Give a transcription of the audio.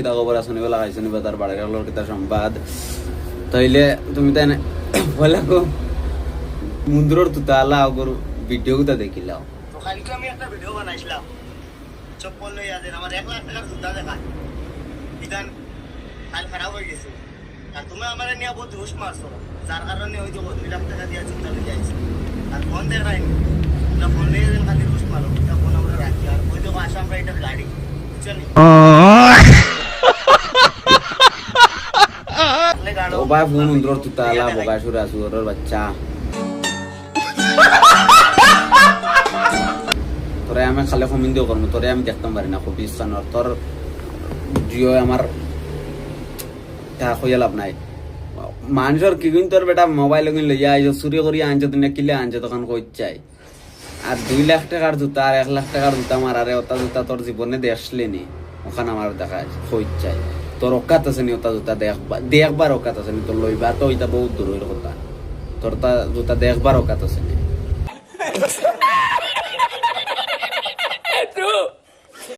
কিতা খবর আছে নিবে লাগাইছো নিবে তার বাড়ি গেলোর কিতা সংবাদ তাইলে তুমি তাই বলে মুন্দ্রর তুতা আলা আগর ভিডিও গুতা দেখিলাও তো কালকে আমি একটা ভিডিও বানাইছিলাম চপ্পল লইয়া দেন আমার 1 লাখ টাকার জুতা দেখায় বিধান কাল খারাপ হয়ে গেছে আর তুমি আমার নিয়ে বহুত রুশ মারছো যার কারণে ওই যে 2 লাখ টাকা দিয়ে জুতা লইয়া আইছি আর ফোন দেখাইনি না ফোন নিয়ে দেন খালি রুশ মারো এটা ফোন আমরা রাখি আর ওই দেখো আসাম রাইডার গাড়ি বুঝছেন ও ভাই ফোন মুন্দ্রর তুতা আলা বগা সুরা সুরের বাচ্চা তোরে আমি খালে কমিন দিও করবো তোরে আমি দেখতাম পারি না খুব ইচ্ছা নর তোর জিও আমার তা হইয়া লাভ নাই মানুষের কি কিন্তু তোর বেটা মোবাইল লইয়া আইছো চুরি করি আনছো তুমি কিলে আনছো তখন কই চাই আর 2 লাখ টাকার জুতা আর 1 লাখ টাকার জুতা মারারে ওটা জুতা তোর জীবনে দেখলে নি ওখানে আমার দেখা কই চাই তোর অকাত আছে নি ওটা জুতা দেখবার অকাত আছে নি তোর লইবা তো ওইটা বহুত দূরের কথা তোর তা জুতা দেখবার অকাত আছে নি